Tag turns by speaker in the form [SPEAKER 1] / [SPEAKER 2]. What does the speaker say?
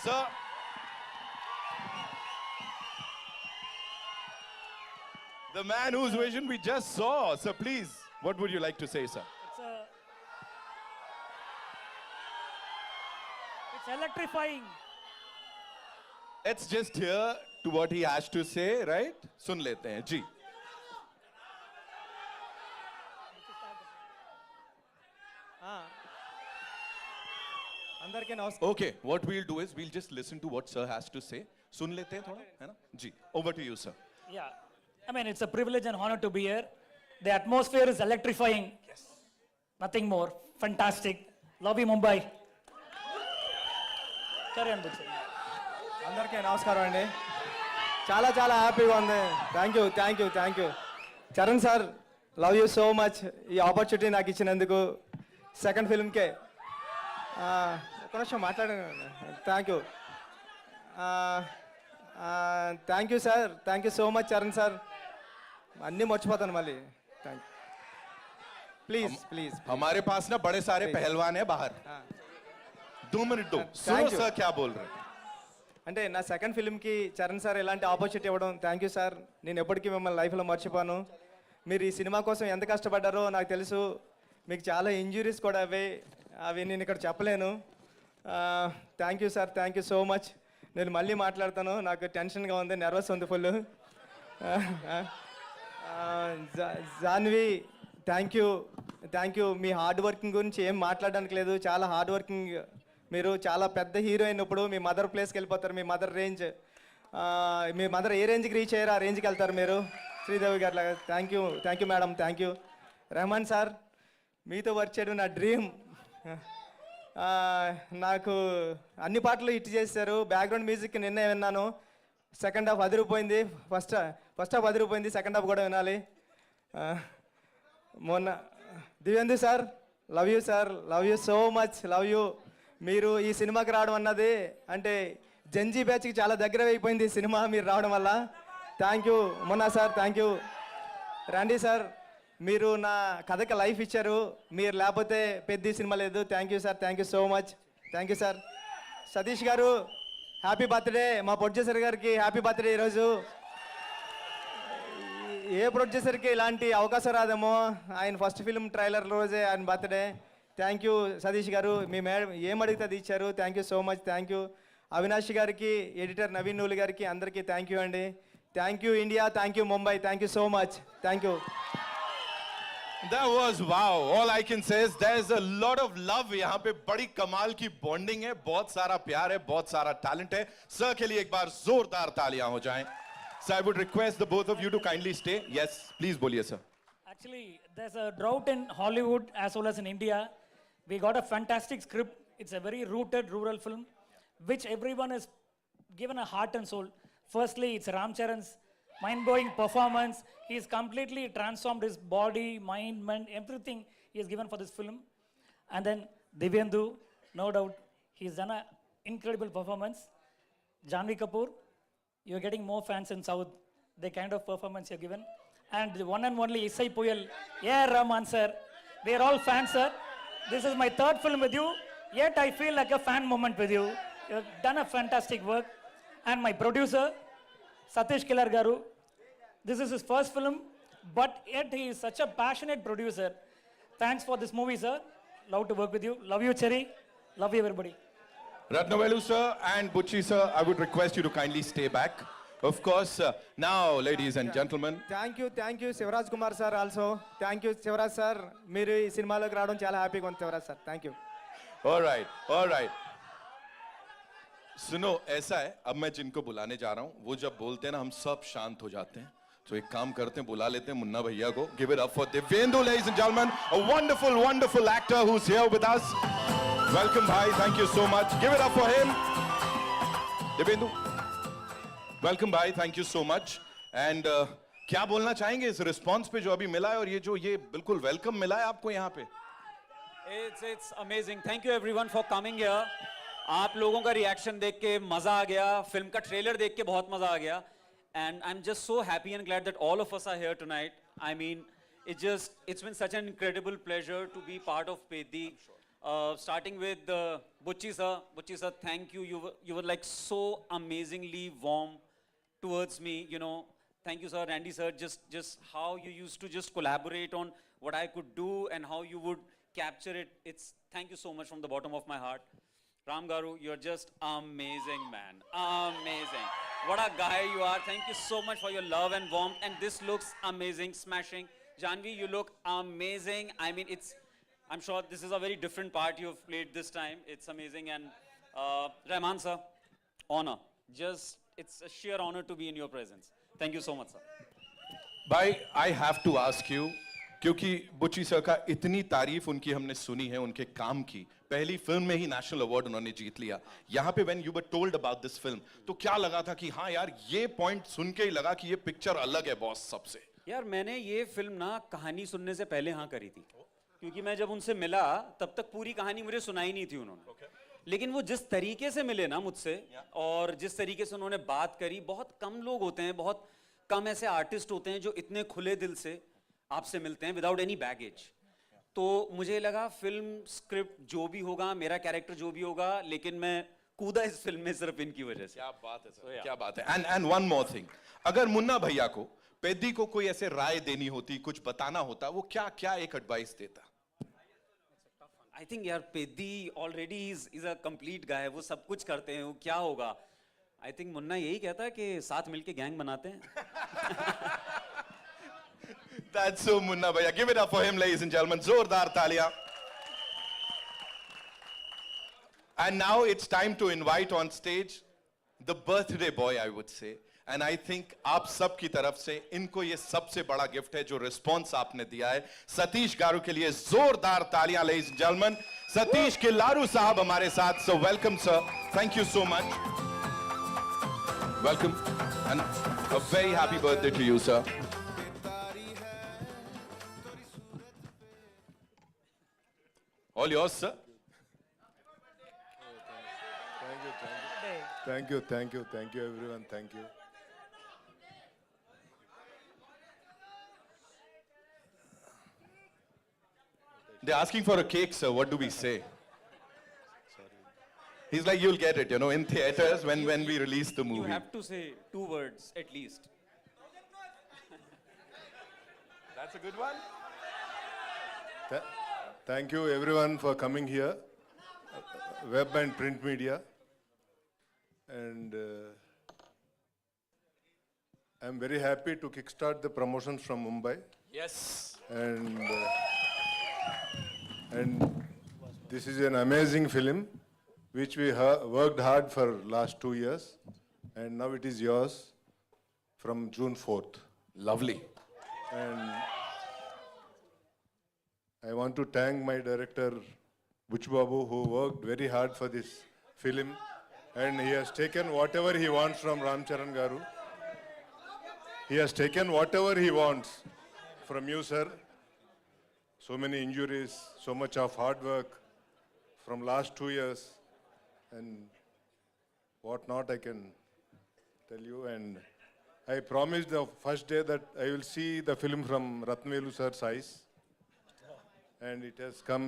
[SPEAKER 1] Sir, the man whose vision we just saw. Sir, please, what would you like to say, sir?
[SPEAKER 2] It's electrifying.
[SPEAKER 1] Let's just hear to what he has to say, right? सुन लेते हैं जी.
[SPEAKER 3] అందరికీ నమస్కారం.
[SPEAKER 1] Okay, what we'll do is we'll just listen to what sir has to say. सुन लेते हैं थोड़ा, है ना? जी. Over to you, sir.
[SPEAKER 2] Yeah. I mean, it's a privilege and honor to be here. The atmosphere is electrifying. Yes. Nothing more. Fantastic. Love you, Mumbai. Carry on, Butch.
[SPEAKER 3] అందరికీ నమస్కారం అండి. చాలా చాలా హ్యాపీగా ఉంది. Thank you Charan sir, love you so much. ఈ opportunity నాకు ఇచ్చినందుకు సెకండ్ ఫిల్మ్కే ఒక నిమిషం మాట్లాడాను. Thank you sir, thank you so much Charan sir. అన్నీ మర్చిపోతాను మళ్ళీ. Thank you. ప్లీజ్
[SPEAKER 1] हमारे पास ना बड़े सारे पहलवान हैं बाहर. 2 मिनट दो. सुनो सर क्या बोल रहे हैं.
[SPEAKER 3] అంటే నా సెకండ్ ఫిల్మ్కి చరణ్ సార్ ఇలాంటి ఆపర్చునిటీ ఇవ్వడం థ్యాంక్ యూ సార్. నేను ఎప్పటికీ మిమ్మల్ని లైఫ్లో మర్చిపోను. మీరు ఈ సినిమా కోసం ఎంత కష్టపడ్డారో నాకు తెలుసు. మీకు చాలా ఇంజురీస్ కూడా అవి నేను ఇక్కడ చెప్పలేను. Thank you sir, thank you so much. నేను మళ్ళీ మాట్లాడతాను. నాకు టెన్షన్గా ఉంది, నర్వస్ ఉంది ఫుల్. Janhvi, thank you. మీ హార్డ్ వర్కింగ్ గురించి ఏం మాట్లాడడానికి లేదు. చాలా హార్డ్ వర్కింగ్. మీరు చాలా పెద్ద హీరో అయినప్పుడు మీ మదర్ ప్లేస్కి వెళ్ళిపోతారు. మీ మదర్ రేంజ్, మీ మదర్ ఏ రేంజ్కి రీచ్ అయ్యారో ఆ రేంజ్కి వెళ్తారు మీరు. శ్రీదేవి గారు లాగా. Thank you madam, thank you. Rahman sir, మీతో వర్క్ చేయడం నా డ్రీమ్. నాకు అన్ని పాటలు హిట్ చేశారు. బ్యాక్గ్రౌండ్ మ్యూజిక్ నిన్నే విన్నాను. సెకండ్ హాఫ్ అదిరిపోయింది. ఫస్ట్ హాఫ్ అదిరిపోయింది, సెకండ్ హాఫ్ కూడా వినాలి. మొన్న Divyendu sir, love you sir, love you so much, love you. మీరు ఈ సినిమాకి రావడం అన్నది అంటే జంజీ బ్యాచ్కి చాలా దగ్గర అయిపోయింది ఈ సినిమా మీరు రావడం వల్ల. థ్యాంక్ యూ మొన్న సార్, థ్యాంక్ యూ. రండి సార్, మీరు నా కథకి లైఫ్ ఇచ్చారు. మీరు లేకపోతే పెద్ద సినిమా లేదు. Thank you sir, thank you so much, thank you sir. Satish గారు, హ్యాపీ బర్త్డే. మా ప్రొడ్యూసర్ గారికి హ్యాపీ బర్త్డే. ఈరోజు ఏ ప్రొడ్యూసర్కి ఇలాంటి అవకాశం రాదేమో. ఆయన ఫస్ట్ ఫిల్మ్ ట్రైలర్ రోజే ఆయన బర్త్డే. థ్యాంక్ యూ సతీష్ గారు. మీ మేడం ఏం అడిగితే అది ఇచ్చారు. Thank you so much, thank you. Avinash గారికి, ఎడిటర్ నవీన్ నూలు గారికి, అందరికీ థ్యాంక్ యూ అండి. Thank you India, thank you Mumbai, thank you so much, thank you.
[SPEAKER 1] That was wow. All I can say is there's a lot of love. यहाँ पे बड़ी कमाल की बॉन्डिंग है, बहुत सारा प्यार है, बहुत सारा टैलेंट है. सर के लिए एक बार जोरदार तालियां हो जाएं. So I would request the both of you to kindly stay. Yes, please बोलिए sir.
[SPEAKER 2] Actually, there's a drought in Hollywood as well as in India. We got a fantastic script. It's a very rooted rural film, which everyone has given a heart and soul. Firstly, it's Ram Charan's mind-blowing performance. He's completely transformed his body, mind, everything he has given for this film. And then Divyendu, no doubt, he's done an incredible performance. Janvi Kapoor, you're getting more fans in South. The kind of performance you've given. And the one and only Isai Puyal, yeah, Rahman sir. They're all fans, sir. This is my third film with you, yet I feel like a fan moment with you. You've done a fantastic work. And my producer, Satish Kilar Garu, this is his first film, but yet he is such a passionate producer. Thanks for this movie, sir. Love to work with you. Love you, Cherry. Love you, everybody.
[SPEAKER 1] Ratnavelu sir and Butchi sir, I would request you to kindly stay back. Of course, now, ladies and gentlemen.
[SPEAKER 3] Thank you Shivaraj Kumar sir also. Thank you Shivaraj sir, మీరు ఈ సినిమాలోకి రావడం చాలా హ్యాపీగా ఉంది Shivaraj sir. Thank you.
[SPEAKER 1] All right. सुनो, ऐसा है, अब मैं जिनको बुलाने जा रहा हूं, वो जब बोलते हैं ना हम सब शांत हो जाते हैं. तो एक काम करते हैं, बुला लेते हैं मुन्ना भैया को. Give it up for Divyendu, ladies and gentlemen, a wonderful actor who's here with us. Welcome, bhai. Thank you so much. Give it up for him. Divyendu. Welcome, bhai. Thank you so much. And क्या बोलना चाहेंगे इस response पे जो अभी मिला है और ये जो ये बिल्कुल वेलकम मिला है आपको यहाँ पे?
[SPEAKER 4] It's amazing. Thank you everyone for coming here. आप लोगों का रिएक्शन देख के मजा आ गया, फिल्म का ट्रेलर देख के बहुत मजा आ गया, and I'm just so happy and glad that all of us are here tonight. I mean, it's been such an incredible pleasure to be part of Peddi. Starting with Bucci sir. Bucci sir, thank you. You were like so amazingly warm towards me. You know, thank you, sir. Randy sir, just how you used to just collaborate on what I could do and how you would capture it. It's thank you so much from the bottom of my heart. Ram Garu, you're just amazing, man. Amazing. What a guy you are. Thank you so much for your love and warmth. And this looks amazing, smashing. Janvi, you look amazing. I mean, I'm sure this is a very different part you've played this time. It's amazing. And Rahman sir, honor. It's a sheer honor to be in your presence. Thank you so much, sir.
[SPEAKER 1] भाई I have to ask you क्योंकि Buchi sir का इतनी तारीफ उनकी हमने सुनी है उनके काम की पहली फिल्म में ही नेशनल अवार्ड उन्होंने जीत लिया यहाँ पे when you were told about this film तो क्या लगा था कि हाँ यार ये पॉइंट सुन के ही लगा कि ये पिक्चर अलग है बॉस सबसे
[SPEAKER 4] यार मैंने ये फिल्म ना कहानी सुनने से पहले हाँ करी थी क्योंकि मैं जब उनसे मिला तब तक पूरी कहानी मुझे सुनाई नहीं थी उन्होंने लेकिन वो जिस तरीके से मिले ना मुझसे और जिस तरीके से उन्होंने बात करी बहुत कम लोग होते हैं बहुत कम ऐसे आर्टिस्ट होते हैं जो इतने खुले दिल से आपसे मिलते हैं विदाउट एनी बैगेज तो मुझे लगा फिल्म स्क्रिप्ट जो भी होगा मेरा कैरेक्टर जो भी होगा लेकिन मैं कूदा इस फिल्म में सिर्फ इनकी वजह से
[SPEAKER 1] क्या बात है सर क्या बात है एंड वन मोर थिंग अगर मुन्ना भैया को पेद्दी को कोई ऐसे राय देनी होती कुछ बताना होता वो क्या क्या एक एडवाइस देता
[SPEAKER 4] आई थिंक यार Peddi already is a complete guy वो सब कुछ करते हैं वो क्या होगा आई थिंक मुन्ना यही कहता है कि साथ मिलके गैंग बनाते हैं
[SPEAKER 1] That's so Munna Bhaiya. Give it up for him, ladies and gentlemen. Zordar Talia. And now it's time to invite on stage the birthday boy, I would say. And I think आप सब की तरफ से इनको ये सबसे बड़ा gift है जो रिस्पॉन्स आपने दिया है सतीश गारू के लिए जोरदार तालियां ladies and gentlemen. सतीश के लारू साहब हमारे साथ so welcome sir. Thank you so much. Welcome and a very happy birthday to you sir. All yours, sir.
[SPEAKER 5] Thank you, everyone. Thank you.
[SPEAKER 1] They're asking for a cake, sir. What do we say? He's like, you'll get it, you know, in theaters when we release the
[SPEAKER 4] you
[SPEAKER 1] movie.
[SPEAKER 4] have to say 2 words at least
[SPEAKER 1] That's a good one.
[SPEAKER 5] Thank you, everyone, for coming here, web and print media. And I'm very happy to kickstart the promotions from Mumbai.
[SPEAKER 1] Yes.
[SPEAKER 5] And this is an amazing film, which we worked hard for last 2 years, and now it is yours from June 4th.
[SPEAKER 1] Lovely.
[SPEAKER 5] And I want to thank my director, Buch Babu, who worked very hard for this film, and he has taken whatever he wants from Ram Charan Garu. He has taken whatever he wants from you, sir. So many injuries, so much of hard work from last 2 years, and what not I can tell you. And I promised the first day that I will see the film from Ratnavelu sir's eyes, and it has come